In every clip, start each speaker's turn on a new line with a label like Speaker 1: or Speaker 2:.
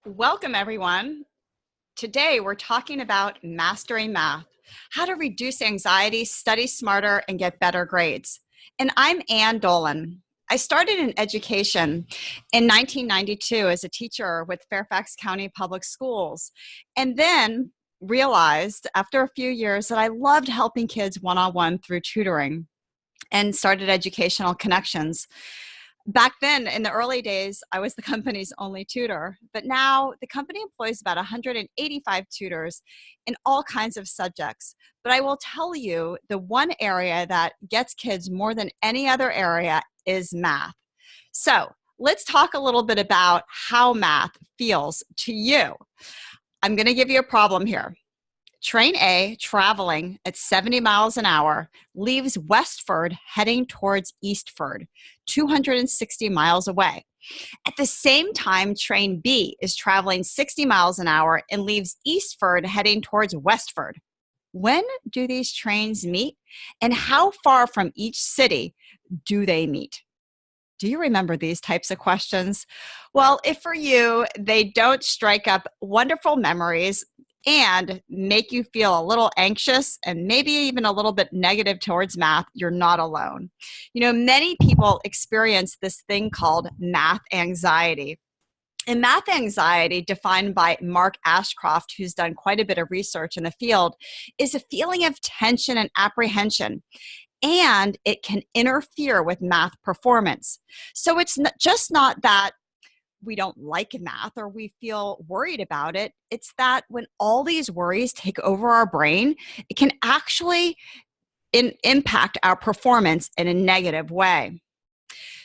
Speaker 1: Welcome, everyone. Today, we're talking about mastering math, how to reduce anxiety, study smarter, and get better grades. And I'm Ann Dolan. I started in education in 1992 as a teacher with Fairfax County Public Schools, and then realized after a few years that I loved helping kids one-on-one through tutoring and started Educational Connections. Back then, in the early days, I was the company's only tutor, but now the company employs about 185 tutors in all kinds of subjects. But I will tell you, the one area that gets kids more than any other area is math. So let's talk a little bit about how math feels to you. I'm going to give you a problem here. Train A, traveling at 70 miles an hour, leaves Westford heading towards Eastford, 260 miles away. At the same time, Train B is traveling 60 miles an hour and leaves Eastford heading towards Westford. When do these trains meet, and how far from each city do they meet? Do you remember these types of questions? Well, if for you, they don't strike up wonderful memories and make you feel a little anxious and maybe even a little bit negative towards math, you're not alone. You know, many people experience this thing called math anxiety. And math anxiety, defined by Mark Ashcroft, who's done quite a bit of research in the field, is a feeling of tension and apprehension, and it can interfere with math performance. So it's just not that we don't like math or we feel worried about it. It's that when all these worries take over our brain, it can actually impact our performance in a negative way.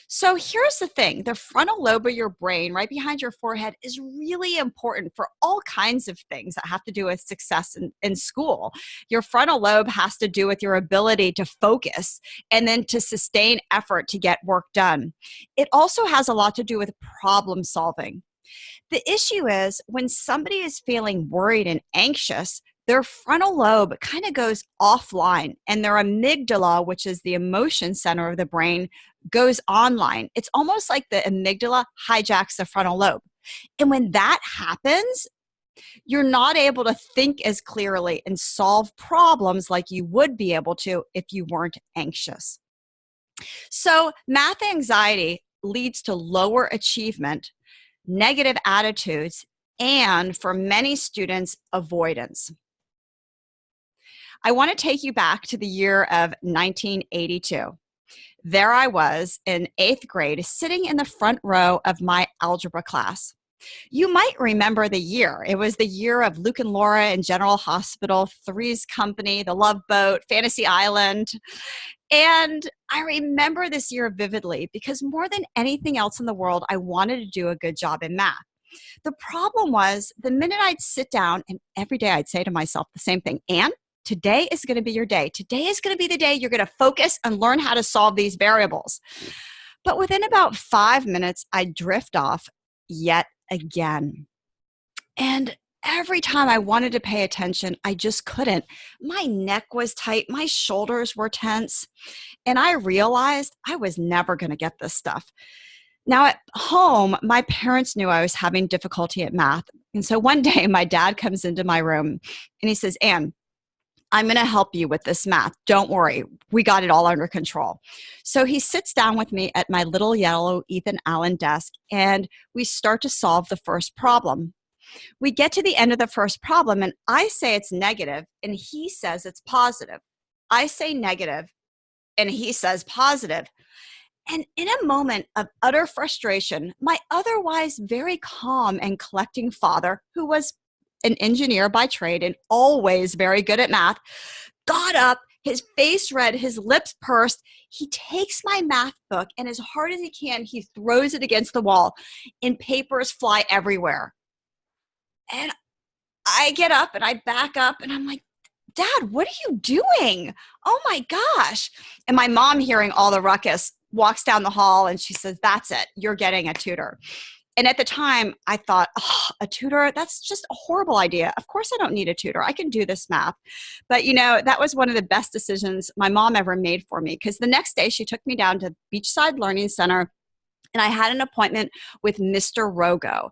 Speaker 1: So here's the thing. The frontal lobe of your brain, right behind your forehead, is really important for all kinds of things that have to do with success in school. Your frontal lobe has to do with your ability to focus and then to sustain effort to get work done. It also has a lot to do with problem solving. The issue is when somebody is feeling worried and anxious, their frontal lobe kind of goes offline and their amygdala, which is the emotion center of the brain, goes online. It's almost like the amygdala hijacks the frontal lobe. And when that happens, you're not able to think as clearly and solve problems like you would be able to if you weren't anxious. So math anxiety leads to lower achievement, negative attitudes, and for many students, avoidance. I want to take you back to the year of 1982. There I was in 8th grade, sitting in the front row of my algebra class. You might remember the year. It was the year of Luke and Laura in General Hospital, Three's Company, The Love Boat, Fantasy Island. And I remember this year vividly because more than anything else in the world, I wanted to do a good job in math. The problem was the minute I'd sit down, and every day I'd say to myself the same thing, Anne, today is going to be your day. Today is going to be the day you're going to focus and learn how to solve these variables. But within about 5 minutes, I drift off yet again. And every time I wanted to pay attention, I just couldn't. My neck was tight. My shoulders were tense. And I realized I was never going to get this stuff. Now at home, my parents knew I was having difficulty at math. And so one day my dad comes into my room and he says, Anne, I'm going to help you with this math. Don't worry. We got it all under control. So he sits down with me at my little yellow Ethan Allen desk, and we start to solve the first problem. We get to the end of the first problem, and I say it's negative, and he says it's positive. I say negative, and he says positive. And in a moment of utter frustration, my otherwise very calm and collecting father, who was an engineer by trade and always very good at math, got up, his face red, his lips pursed. He takes my math book and as hard as he can, he throws it against the wall and papers fly everywhere. And I get up and I back up and I'm like, Dad, what are you doing? Oh my gosh. And my mom, hearing all the ruckus, walks down the hall and she says, that's it, you're getting a tutor. And at the time, I thought, oh, a tutor, that's just a horrible idea. Of course I don't need a tutor. I can do this math. But, you know, that was one of the best decisions my mom ever made for me because the next day she took me down to Beachside Learning Center And I had an appointment with Mr. Rogo.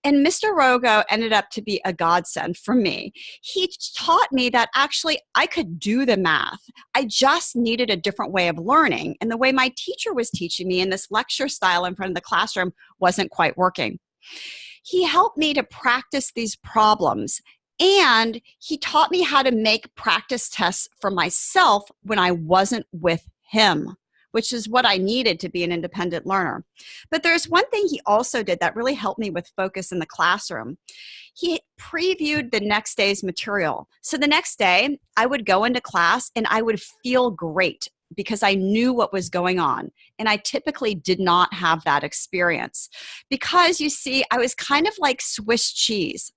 Speaker 1: And Mr. Rogo ended up to be a godsend for me. He taught me that actually I could do the math. I just needed a different way of learning. And the way my teacher was teaching me in this lecture style in front of the classroom wasn't quite working. He helped me to practice these problems. And he taught me how to make practice tests for myself when I wasn't with him, which is what I needed to be an independent learner. But there's one thing he also did that really helped me with focus in the classroom. He previewed the next day's material. So the next day, I would go into class and I would feel great because I knew what was going on. And I typically did not have that experience because, you see, I was kind of like Swiss cheese.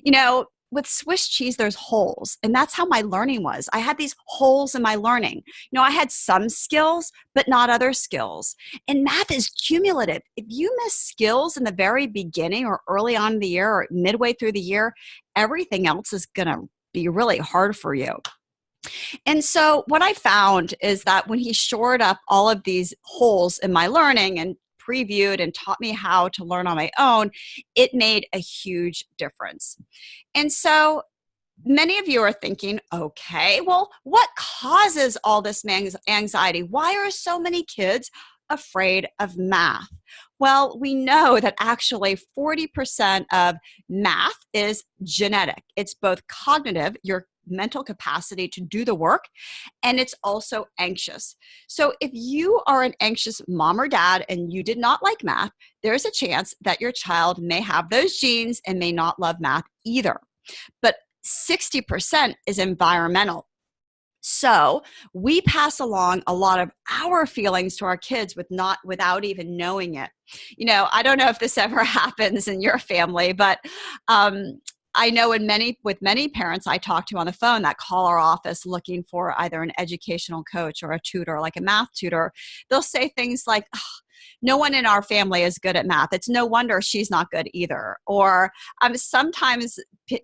Speaker 1: You know, with Swiss cheese, there's holes. And that's how my learning was. I had these holes in my learning. You know, I had some skills, but not other skills. And math is cumulative. If you miss skills in the very beginning or early on in the year or midway through the year, everything else is going to be really hard for you. And so what I found is that when he shored up all of these holes in my learning and previewed and taught me how to learn on my own, it made a huge difference. And so many of you are thinking, okay, well, what causes all this anxiety? Why are so many kids afraid of math? Well, we know that actually 40% of math is genetic. It's both cognitive, your mental capacity to do the work, and it's also anxious. So if you are an anxious mom or dad and you did not like math, there's a chance that your child may have those genes and may not love math either. But 60% is environmental. So we pass along a lot of our feelings to our kids without even knowing it. You know, I don't know if this ever happens in your family, but I know with many parents I talk to on the phone that call our office looking for either an educational coach or a tutor, like a math tutor, they'll say things like, oh, no one in our family is good at math. It's no wonder she's not good either. Or sometimes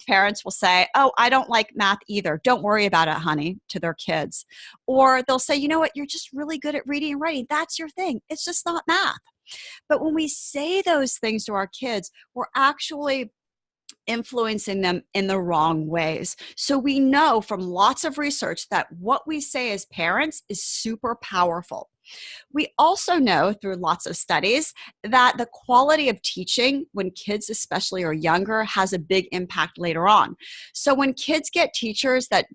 Speaker 1: parents will say, oh, I don't like math either. Don't worry about it, honey, to their kids. Or they'll say, you know what, you're just really good at reading and writing. That's your thing. It's just not math. But when we say those things to our kids, we're actually influencing them in the wrong ways. So we know from lots of research that what we say as parents is super powerful. We also know through lots of studies that the quality of teaching when kids especially are younger has a big impact later on. So when kids get teachers that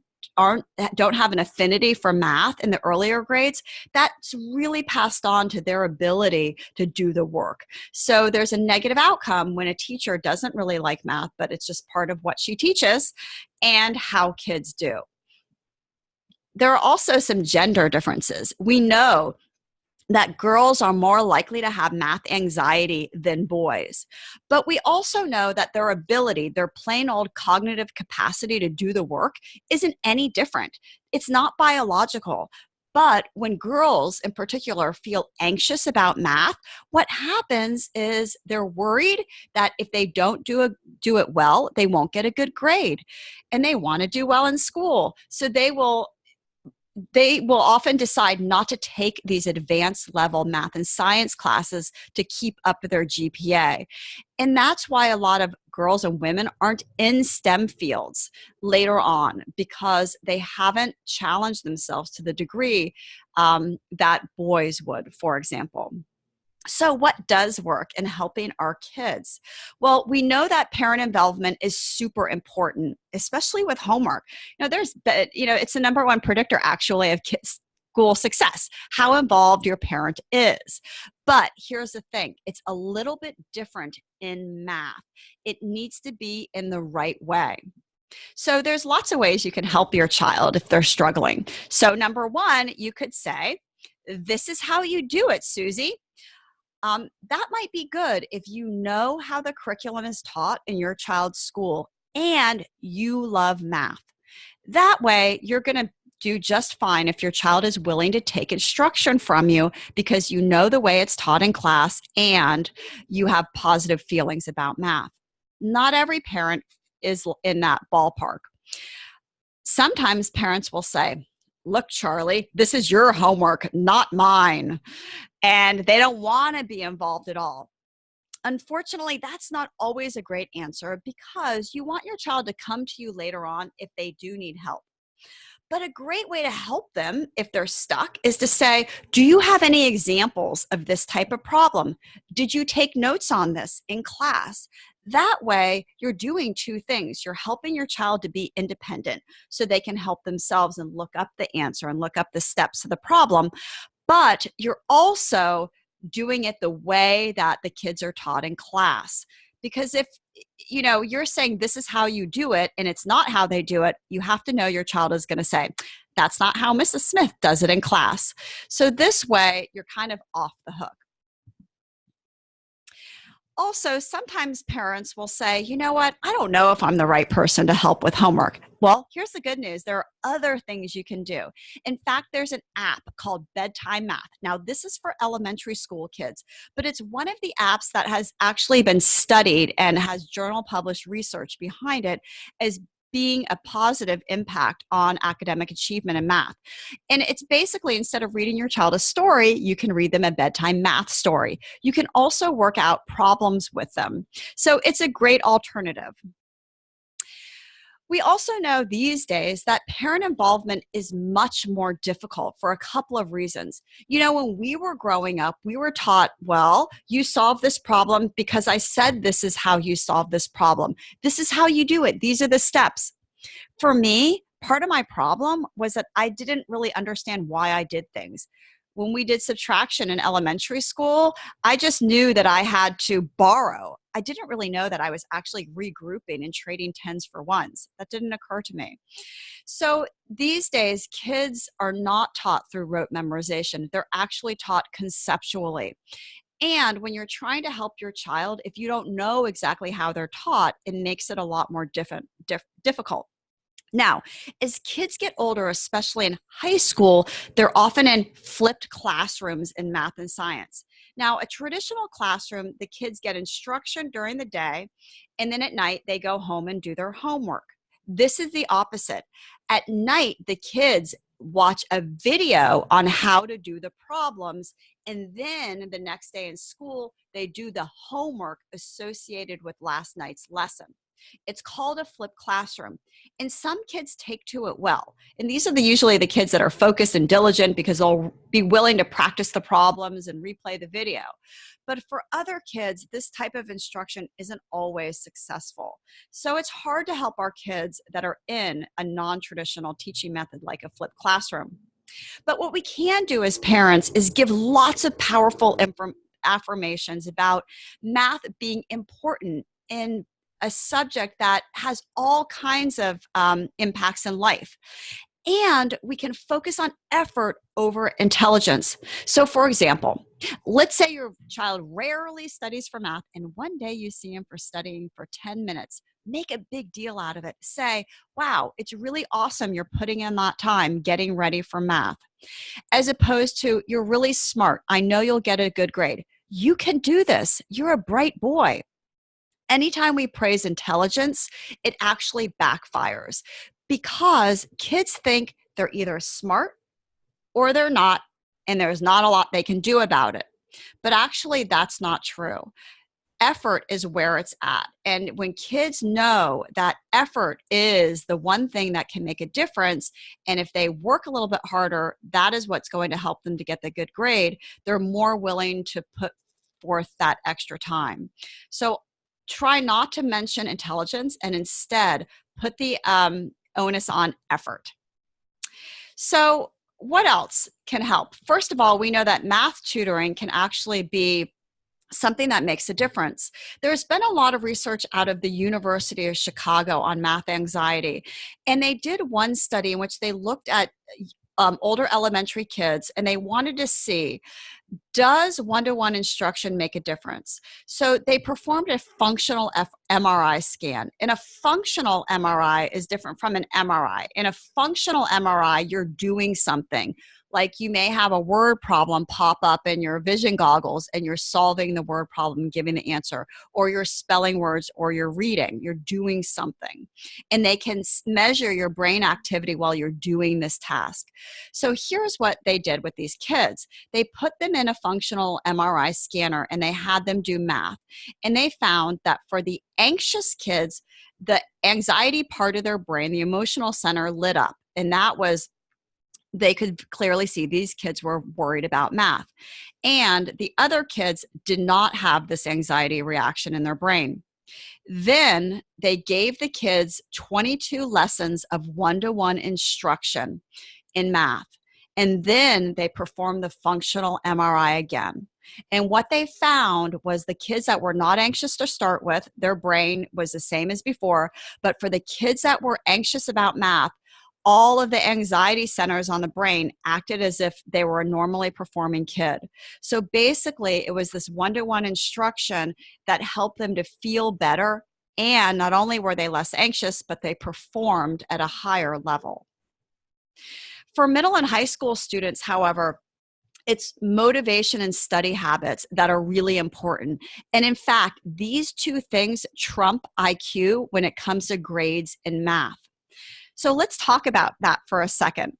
Speaker 1: don't have an affinity for math in the earlier grades, that's really passed on to their ability to do the work. So there's a negative outcome when a teacher doesn't really like math, but it's just part of what she teaches and how kids do. There are also some gender differences. We know that girls are more likely to have math anxiety than boys. But we also know that their ability, their plain old cognitive capacity to do the work isn't any different. It's not biological. But when girls in particular feel anxious about math, what happens is they're worried that if they don't do it well, they won't get a good grade. And they want to do well in school. So they will often decide not to take these advanced level math and science classes to keep up their GPA. And that's why a lot of girls and women aren't in STEM fields later on, because they haven't challenged themselves to the degree that boys would, for example. So what does work in helping our kids? Well, we know that parent involvement is super important, especially with homework. It's the number one predictor actually of kids' school success, how involved your parent is. But here's the thing, it's a little bit different in math. It needs to be in the right way. So there's lots of ways you can help your child if they're struggling. So number one, you could say, this is how you do it, Susie. That might be good if you know how the curriculum is taught in your child's school and you love math. That way, you're going to do just fine if your child is willing to take instruction from you because you know the way it's taught in class and you have positive feelings about math. Not every parent is in that ballpark. Sometimes parents will say, look, Charlie, this is your homework, not mine. and they don't want to be involved at all. Unfortunately, that's not always a great answer because you want your child to come to you later on if they do need help. But a great way to help them if they're stuck is to say, do you have any examples of this type of problem? Did you take notes on this in class? That way, you're doing two things. You're helping your child to be independent so they can help themselves and look up the answer and look up the steps to the problem. But you're also doing it the way that the kids are taught in class. Because if you're saying this is how you do it and it's not how they do it, you have to know your child is going to say, that's not how Mrs. Smith does it in class. So this way, you're kind of off the hook. Also, sometimes parents will say, you know what, I don't know if I'm the right person to help with homework. Well, here's the good news. There are other things you can do. In fact, there's an app called Bedtime Math. Now, this is for elementary school kids, but it's one of the apps that has actually been studied and has journal published research behind it as being a positive impact on academic achievement in math. And it's basically, instead of reading your child a story, you can read them a bedtime math story. You can also work out problems with them. So it's a great alternative. We also know these days that parent involvement is much more difficult for a couple of reasons. When we were growing up, we were taught, well, you solve this problem because I said this is how you solve this problem. This is how you do it. These are the steps. For me, part of my problem was that I didn't really understand why I did things. When we did subtraction in elementary school, I just knew that I had to borrow. I didn't really know that I was actually regrouping and trading tens for ones. That didn't occur to me. So these days, kids are not taught through rote memorization. They're actually taught conceptually. And when you're trying to help your child, if you don't know exactly how they're taught, it makes it a lot more difficult. Now, as kids get older, especially in high school, they're often in flipped classrooms in math and science. Now, a traditional classroom, the kids get instruction during the day, and then at night, they go home and do their homework. This is the opposite. At night, the kids watch a video on how to do the problems, and then the next day in school, they do the homework associated with last night's lesson. It's called a flipped classroom. And some kids take to it well. And these are usually the kids that are focused and diligent because they'll be willing to practice the problems and replay the video. But for other kids, this type of instruction isn't always successful. So it's hard to help our kids that are in a non-traditional teaching method like a flipped classroom. But what we can do as parents is give lots of powerful affirmations about math being important in a subject that has all kinds of impacts in life. And we can focus on effort over intelligence. So for example, let's say your child rarely studies for math and one day you see him for studying for 10 minutes. Make a big deal out of it. Say, wow, it's really awesome you're putting in that time getting ready for math. As opposed to, you're really smart. I know you'll get a good grade. You can do this. You're a bright boy. Anytime we praise intelligence, it actually backfires because kids think they're either smart or they're not, and there's not a lot they can do about it. But actually, that's not true. Effort is where it's at. And when kids know that effort is the one thing that can make a difference, and if they work a little bit harder, that is what's going to help them to get the good grade, they're more willing to put forth that extra time. So try not to mention intelligence and instead put the onus on effort. So what else can help? First of all, we know that math tutoring can actually be something that makes a difference. There's been a lot of research out of the University of Chicago on math anxiety, and they did one study in which they looked at older elementary kids, and they wanted to see, does one-to-one instruction make a difference? So they performed a functional MRI scan. And a functional MRI is different from an MRI. In a functional MRI, you're doing something Like you may have a word problem pop up in your vision goggles and you're solving the word problem, giving the answer, or you're spelling words or you're reading, you're doing something. And they can measure your brain activity while you're doing this task. So here's what they did with these kids. They put them in a functional MRI scanner and they had them do math. And they found that for the anxious kids, the anxiety part of their brain, the emotional center, lit up. And that was, they could clearly see these kids were worried about math. And the other kids did not have this anxiety reaction in their brain. Then they gave the kids 22 lessons of one-to-one instruction in math. And then they performed the functional MRI again. And what they found was the kids that were not anxious to start with, their brain was the same as before. But for the kids that were anxious about math, all of the anxiety centers on the brain acted as if they were a normally performing kid. So basically, it was this one-to-one instruction that helped them to feel better. And not only were they less anxious, but they performed at a higher level. For middle and high school students, however, it's motivation and study habits that are really important. And in fact, these two things trump IQ when it comes to grades in math. So let's talk about that for a second.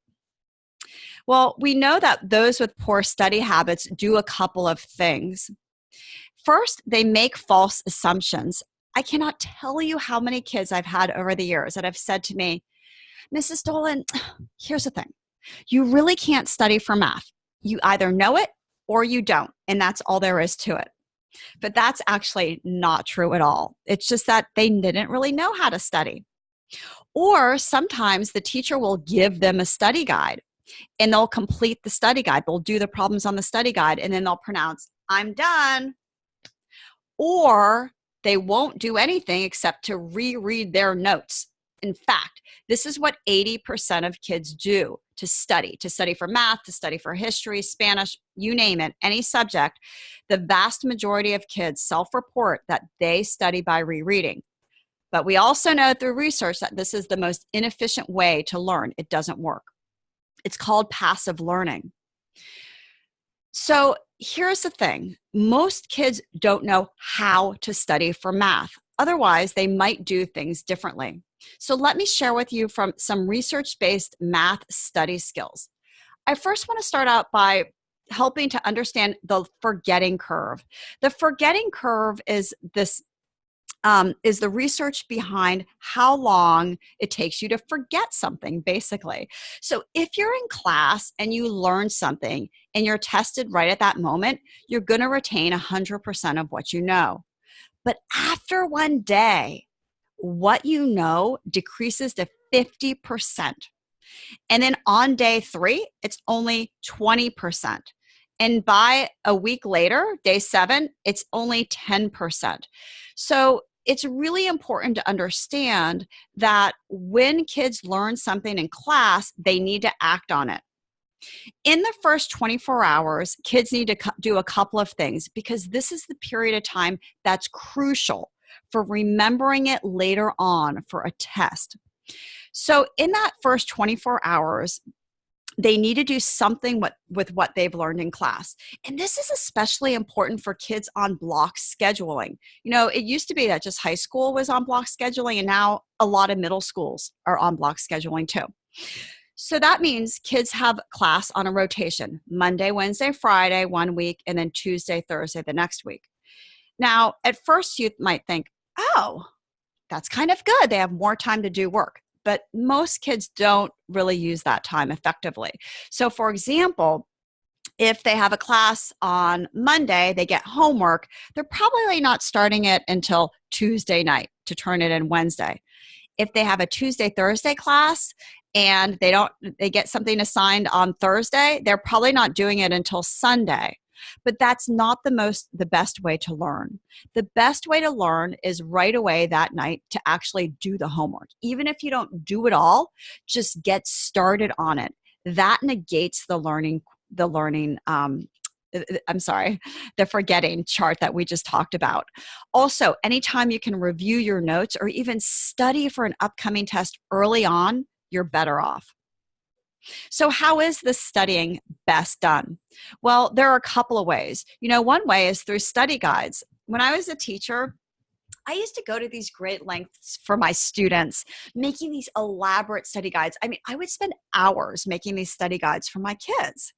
Speaker 1: Well, we know that those with poor study habits do a couple of things. First, they make false assumptions. I cannot tell you how many kids I've had over the years that have said to me, Mrs. Dolan, here's the thing. You really can't study for math. You either know it or you don't, and that's all there is to it. But that's actually not true at all. It's just that they didn't really know how to study. Or sometimes the teacher will give them a study guide and they'll complete the study guide. They'll do the problems on the study guide and then they'll pronounce, I'm done. Or they won't do anything except to reread their notes. In fact, this is what 80% of kids do to study for math, to study for history, Spanish, you name it, any subject. The vast majority of kids self-report that they study by rereading. But we also know through research that this is the most inefficient way to learn. It doesn't work. It's called passive learning. So here's the thing. Most kids don't know how to study for math. Otherwise, they might do things differently. So let me share with you from some research-based math study skills. I first want to start out by helping to understand the forgetting curve. The forgetting curve is the research behind how long it takes you to forget something, basically. So if you're in class and you learn something and you're tested right at that moment, you're going to retain 100% of what you know. But after one day, what you know decreases to 50%. And then on day 3, it's only 20%. And by a week later, day 7, it's only 10%. So it's really important to understand that when kids learn something in class, they need to act on it. In the first 24 hours, kids need to do a couple of things because this is the period of time that's crucial for remembering it later on for a test. So in that first 24 hours, they need to do something with what they've learned in class. And this is especially important for kids on block scheduling. You know, it used to be that just high school was on block scheduling, and now a lot of middle schools are on block scheduling too. So that means kids have class on a rotation, Monday, Wednesday, Friday, one week, and then Tuesday, Thursday, the next week. Now, at first you might think, oh, that's kind of good. They have more time to do work. But most kids don't really use that time effectively. So for example, if they have a class on Monday, they get homework, they're probably not starting it until Tuesday night to turn it in Wednesday. If they have a Tuesday, Thursday class and they get something assigned on Thursday, they're probably not doing it until Sunday. But that's not the best way to learn. The best way to learn is right away that night to actually do the homework. Even if you don't do it all, just get started on it. That negates the forgetting chart that we just talked about. Also, anytime you can review your notes or even study for an upcoming test early on, you're better off. So how is this studying best done? Well, there are a couple of ways. One way is through study guides. When I was a teacher, I used to go to these great lengths for my students, making these elaborate study guides. I mean, I would spend hours making these study guides for my kids.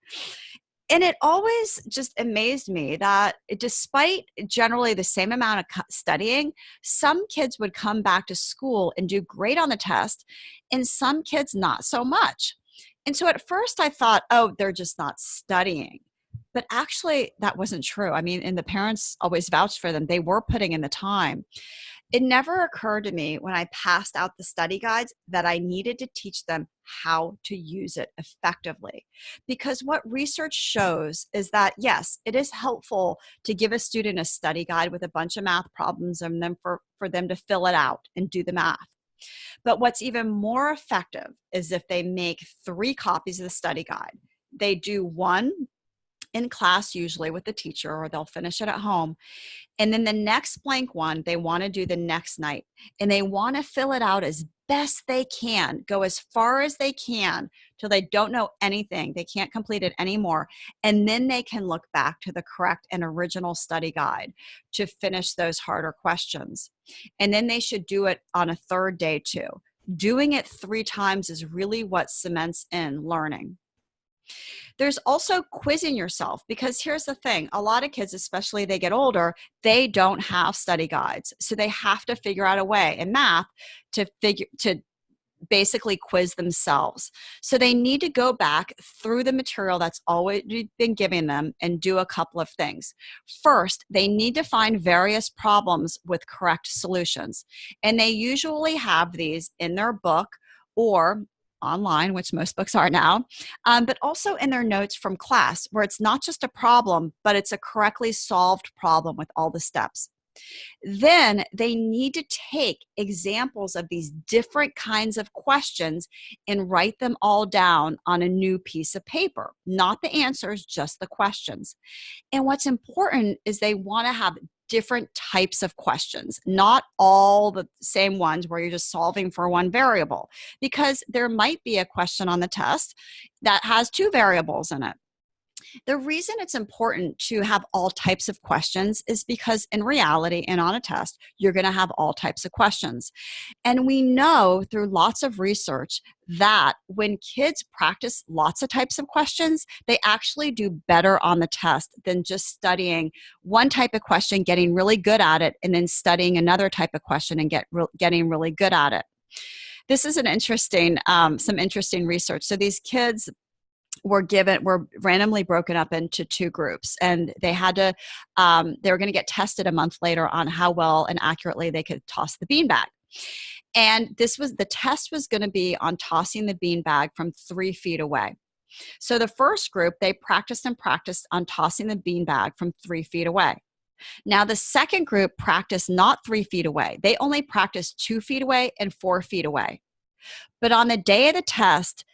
Speaker 1: And it always just amazed me that despite generally the same amount of studying, some kids would come back to school and do great on the test, and some kids not so much. And so at first I thought, oh, they're just not studying. But actually, that wasn't true. I mean, and the parents always vouched for them. They were putting in the time. It never occurred to me when I passed out the study guides that I needed to teach them how to use it effectively. Because what research shows is that, yes, it is helpful to give a student a study guide with a bunch of math problems and then for them to fill it out and do the math. But what's even more effective is if they make 3 copies of the study guide. They do one in class, usually with the teacher, or they'll finish it at home. And then the next blank one, they want to do the next night. And they want to fill it out as best they can, go as far as they can till they don't know anything. They can't complete it anymore. And then they can look back to the correct and original study guide to finish those harder questions. And then they should do it on a 3rd day too. Doing it 3 times is really what cements in learning. There's also quizzing yourself, because here's the thing. A lot of kids, especially they get older, they don't have study guides. So they have to figure out a way in math to basically quiz themselves. So they need to go back through the material that's already been given them and do a couple of things. First, they need to find various problems with correct solutions. And they usually have these in their book or online, which most books are now, but also in their notes from class, where it's not just a problem, but it's a correctly solved problem with all the steps. Then they need to take examples of these different kinds of questions and write them all down on a new piece of paper, not the answers, just the questions. And what's important is they want to have different types of questions, not all the same ones where you're just solving for one variable, because there might be a question on the test that has 2 variables in it. The reason it's important to have all types of questions is because in reality and on a test, you're going to have all types of questions. And we know through lots of research that when kids practice lots of types of questions, they actually do better on the test than just studying one type of question, getting really good at it, and then studying another type of question and getting really good at it. This is some interesting research. So these kids were randomly broken up into 2 groups, and they were going to get tested a month later on how well and accurately they could toss the beanbag. And the test was going to be on tossing the beanbag from 3 feet away. So the first group, they practiced on tossing the beanbag from 3 feet away. Now the second group practiced not 3 feet away. They only practiced 2 feet away and 4 feet away. But on the day of the test,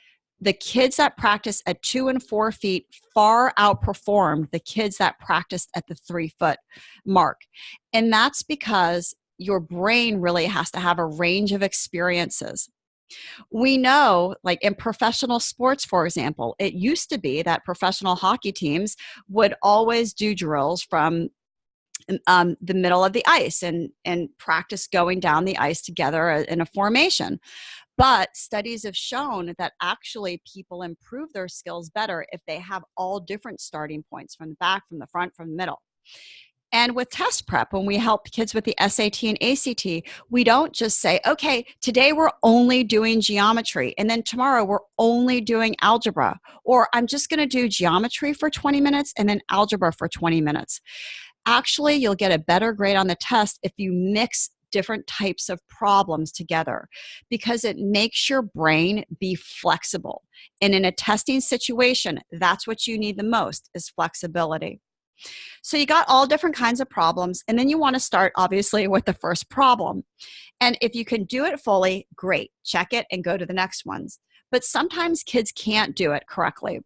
Speaker 1: the kids that practiced at 2 and 4 feet far outperformed the kids that practiced at the 3-foot mark. And that's because your brain really has to have a range of experiences. We know, like in professional sports, for example, it used to be that professional hockey teams would always do drills from the middle of the ice and practice going down the ice together in a formation. But studies have shown that actually people improve their skills better if they have all different starting points, from the back, from the front, from the middle. And with test prep, when we help kids with the SAT and ACT, we don't just say, okay, today we're only doing geometry, and then tomorrow we're only doing algebra, or I'm just going to do geometry for 20 minutes and then algebra for 20 minutes. Actually, you'll get a better grade on the test if you mix different types of problems together, because it makes your brain be flexible. And in a testing situation, that's what you need the most, is flexibility. So you got all different kinds of problems, and then you want to start obviously with the first problem. And if you can do it fully, great, check it and go to the next ones. But sometimes kids can't do it correctly.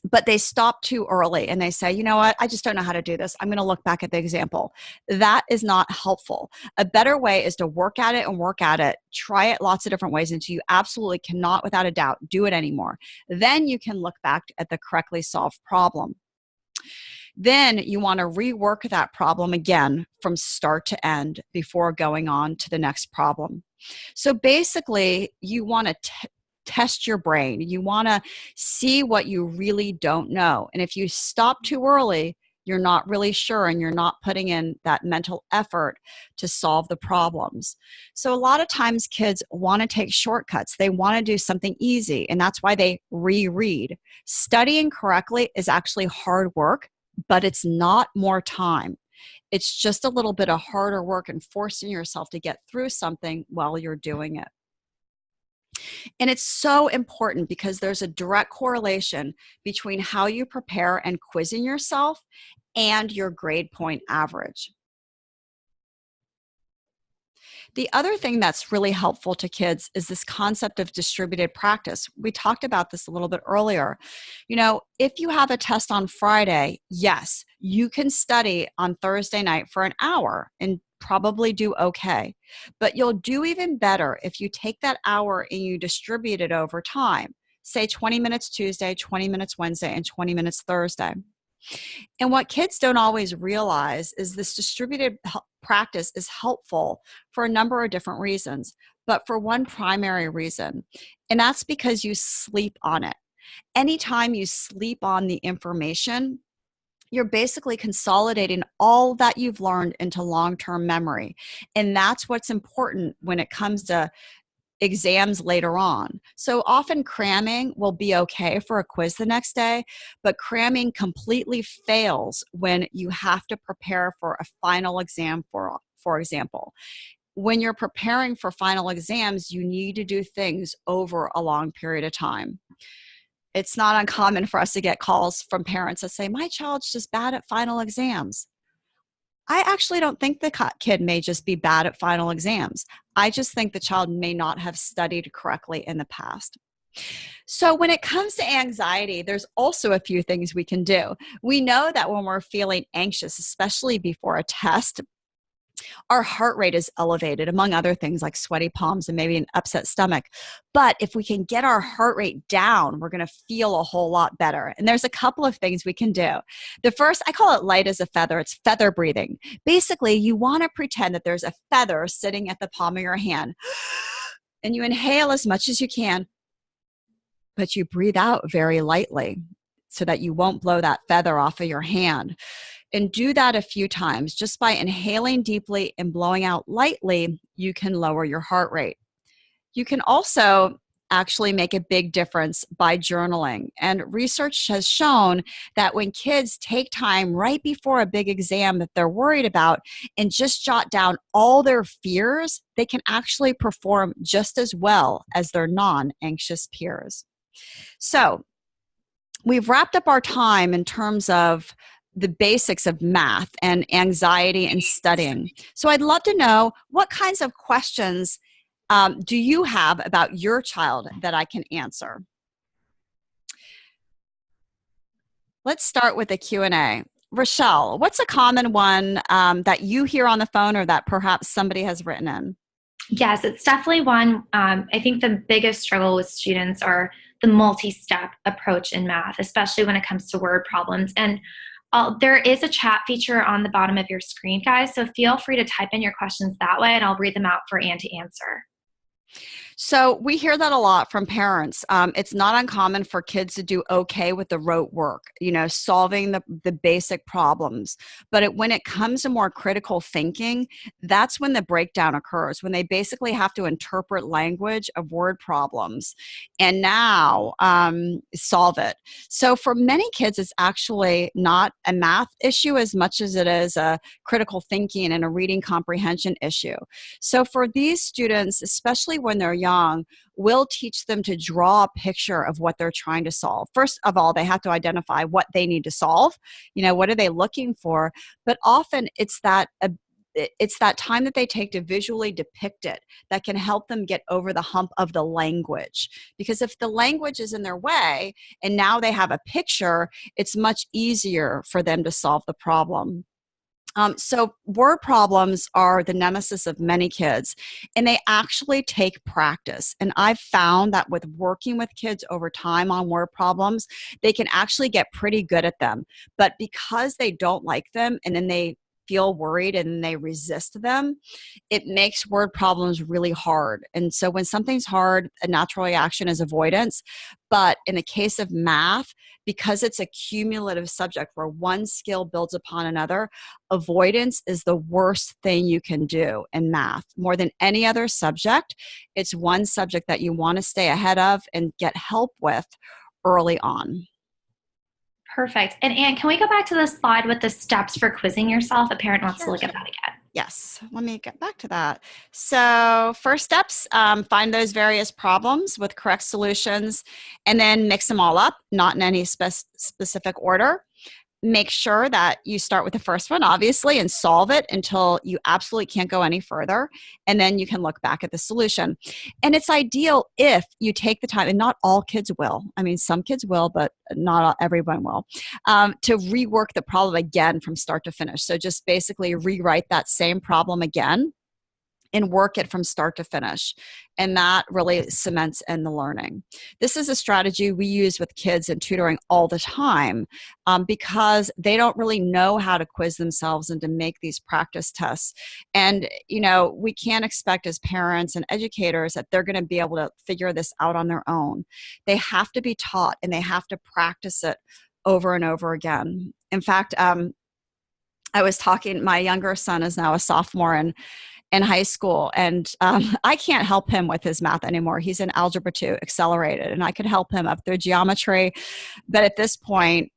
Speaker 1: but they stop too early and they say, you know what, I just don't know how to do this. I'm going to look back at the example. That is not helpful. A better way is to work at it and work at it. Try it lots of different ways until you absolutely cannot, without a doubt, do it anymore. Then you can look back at the correctly solved problem. Then you want to rework that problem again from start to end before going on to the next problem. So basically, you want to test your brain. You want to see what you really don't know. And if you stop too early, you're not really sure and you're not putting in that mental effort to solve the problems. So a lot of times kids want to take shortcuts. They want to do something easy, and that's why they reread. Studying correctly is actually hard work, but it's not more time. It's just a little bit of harder work and forcing yourself to get through something while you're doing it. And it's so important because there's a direct correlation between how you prepare and quizzing yourself and your grade point average. The other thing that's really helpful to kids is this concept of distributed practice. We talked about this a little bit earlier. You know, if you have a test on Friday, yes, you can study on Thursday night for an hour and probably do okay. But you'll do even better if you take that hour and you distribute it over time. Say 20 minutes Tuesday, 20 minutes Wednesday, and 20 minutes Thursday. And what kids don't always realize is this distributed practice is helpful for a number of different reasons, but for one primary reason, and that's because you sleep on it. Anytime you sleep on the information, you're basically consolidating all that you've learned into long-term memory. And that's what's important when it comes to exams later on. So often cramming will be okay for a quiz the next day, but cramming completely fails when you have to prepare for a final exam, for example. When you're preparing for final exams, you need to do things over a long period of time. It's not uncommon for us to get calls from parents that say, my child's just bad at final exams. I actually don't think the kid may just be bad at final exams. I just think the child may not have studied correctly in the past. So when it comes to anxiety, there's also a few things we can do. We know that when we're feeling anxious, especially before a test, our heart rate is elevated, among other things like sweaty palms and maybe an upset stomach. But if we can get our heart rate down, we're going to feel a whole lot better. And there's a couple of things we can do. The first, I call it light as a feather. It's feather breathing. Basically, you want to pretend that there's a feather sitting at the palm of your hand. And you inhale as much as you can, but you breathe out very lightly so that you won't blow that feather off of your hand. And do that a few times. Just by inhaling deeply and blowing out lightly, you can lower your heart rate. You can also actually make a big difference by journaling. And research has shown that when kids take time right before a big exam that they're worried about and just jot down all their fears, they can actually perform just as well as their non-anxious peers. So we've wrapped up our time in terms of the basics of math and anxiety and studying. So I'd love to know, what kinds of questions do you have about your child that I can answer? Let's start with the Q&A. Rochelle, what's a common one that you hear on the phone or that perhaps somebody has written in?
Speaker 2: Yes, it's definitely one. I think the biggest struggle with students are the multi-step approach in math, especially when it comes to word problems. And there is a chat feature on the bottom of your screen, guys, so feel free to type in your questions that way, and I'll read them out for Ann to answer.
Speaker 1: So we hear that a lot from parents. It's not uncommon for kids to do okay with the rote work, solving the basic problems. But when it comes to more critical thinking, that's when the breakdown occurs, when they basically have to interpret language of word problems and now solve it. So for many kids, it's actually not a math issue as much as it is a critical thinking and a reading comprehension issue. So for these students, especially when they're young, we'll teach them to draw a picture of what they're trying to solve. First of all, they have to identify what they need to solve. What are they looking for? But often it's that it's that time that they take to visually depict it that can help them get over the hump of the language. Because if the language is in their way and now they have a picture, it's much easier for them to solve the problem. So word problems are the nemesis of many kids, and they actually take practice. And I've found that with working with kids over time on word problems, they can actually get pretty good at them. But because they don't like them and then they feel worried and they resist them, it makes word problems really hard. And so when something's hard, a natural reaction is avoidance. But in the case of math, because it's a cumulative subject where one skill builds upon another, avoidance is the worst thing you can do in math. More than any other subject, it's one subject that you want to stay ahead of and get help with early on.
Speaker 2: Perfect. And Anne, can we go back to the slide with the steps for quizzing yourself? A parent wants to look at that again.
Speaker 1: Yes, let me get back to that. So first steps, find those various problems with correct solutions and then mix them all up, not in any specific order. Make sure that you start with the first one, obviously, and solve it until you absolutely can't go any further. And then you can look back at the solution. And it's ideal if you take the time, and not all kids will. I mean, some kids will, but not everyone will, to rework the problem again from start to finish. So just basically rewrite that same problem again and work it from start to finish. And that really cements in the learning. This is a strategy we use with kids in tutoring all the time because they don't really know how to quiz themselves and to make these practice tests. And, we can't expect as parents and educators that they're going to be able to figure this out on their own. They have to be taught and they have to practice it over and over again. In fact, I was talking, my younger son is now a sophomore in high school, and I can't help him with his math anymore. He's in Algebra 2 accelerated, and I could help him up through geometry. But at this point,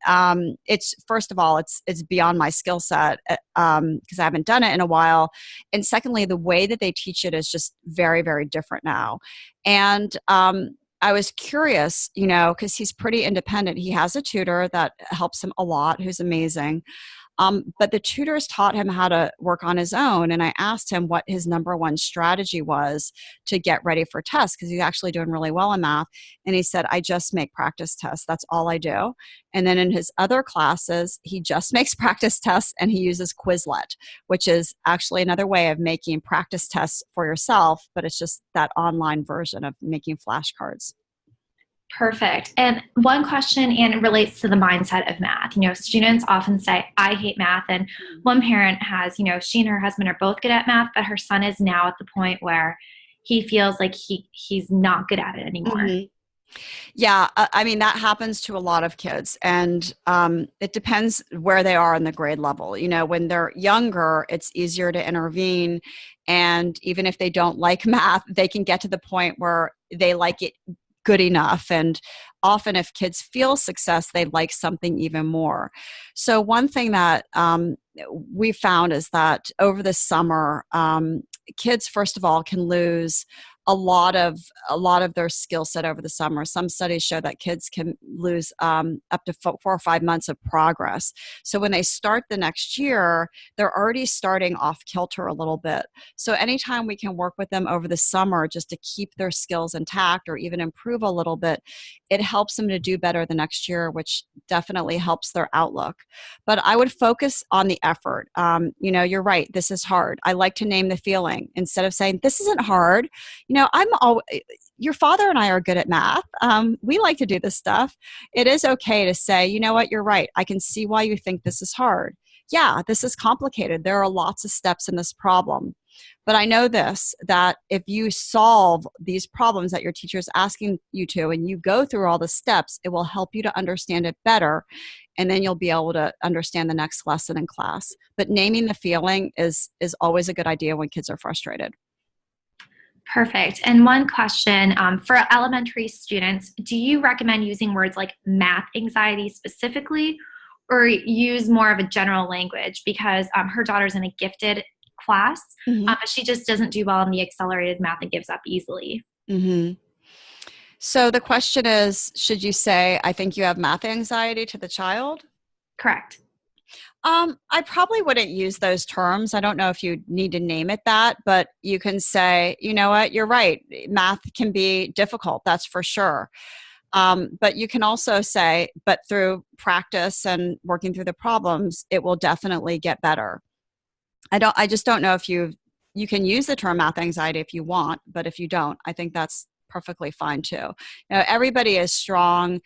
Speaker 1: it's first of all, it's beyond my skill set because I haven't done it in a while. And secondly, the way that they teach it is just very, very different now. And I was curious, because he's pretty independent. He has a tutor that helps him a lot, who's amazing. But the tutors taught him how to work on his own. And I asked him what his number one strategy was to get ready for tests, because he's actually doing really well in math. And he said, I just make practice tests. That's all I do. And then in his other classes, he just makes practice tests and he uses Quizlet, which is actually another way of making practice tests for yourself, but it's just that online version of making flashcards.
Speaker 2: Perfect. And one question, and it relates to the mindset of math. Students often say, I hate math. And one parent has, she and her husband are both good at math, but her son is now at the point where he feels like he's not good at it anymore.
Speaker 1: Mm-hmm. Yeah, I mean, that happens to a lot of kids. And it depends where they are in the grade level. When they're younger, it's easier to intervene. And even if they don't like math, they can get to the point where they like it good enough. And often if kids feel success, they like something even more. So one thing that we found is that over the summer, kids, first of all, can lose a lot of their skill set over the summer. Some studies show that kids can lose up to 4 or 5 months of progress. So when they start the next year, they're already starting off kilter a little bit. So anytime we can work with them over the summer just to keep their skills intact or even improve a little bit, it helps them to do better the next year, which definitely helps their outlook. But I would focus on the effort. You're right. This is hard. I like to name the feeling instead of saying, this isn't hard. Your father and I are good at math. We like to do this stuff. It is okay to say, you know what, you're right. I can see why you think this is hard. Yeah, this is complicated. There are lots of steps in this problem. But I know this, that if you solve these problems that your teacher is asking you to, and you go through all the steps, it will help you to understand it better. And then you'll be able to understand the next lesson in class. But naming the feeling is always a good idea when kids are frustrated.
Speaker 2: Perfect. And one question for elementary students, do you recommend using words like math anxiety specifically, or use more of a general language? Because her daughter's in a gifted class, but she just doesn't do well in the accelerated math and gives up easily.
Speaker 1: Mm-hmm. So the question is, should you say, I think you have math anxiety to the child?
Speaker 2: Correct.
Speaker 1: I probably wouldn't use those terms. I don't know if you need to name it that, but you can say, you know what, you're right. Math can be difficult, that's for sure. But you can also say, but through practice and working through the problems, it will definitely get better. I just don't know if you can use the term math anxiety if you want, but if you don't, I think that's perfectly fine too. Everybody is strong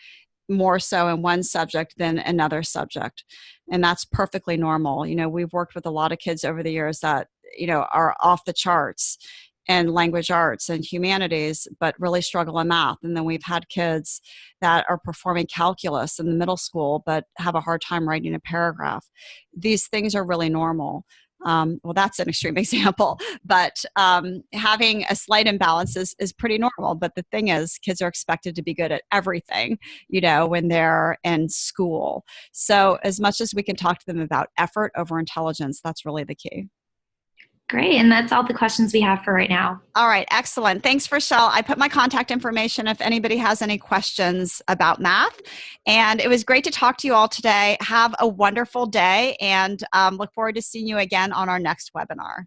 Speaker 1: more so in one subject than another subject. And that's perfectly normal. We've worked with a lot of kids over the years that, are off the charts in language arts and humanities, but really struggle in math. And then we've had kids that are performing calculus in the middle school, but have a hard time writing a paragraph. These things are really normal. Well, that's an extreme example, but having a slight imbalance is pretty normal. But the thing is, kids are expected to be good at everything, when they're in school. So as much as we can talk to them about effort over intelligence, that's really the key.
Speaker 2: Great. And that's all the questions we have for right now.
Speaker 1: All right. Excellent. Thanks, Rochelle. I put my contact information if anybody has any questions about math. And it was great to talk to you all today. Have a wonderful day and look forward to seeing you again on our next webinar.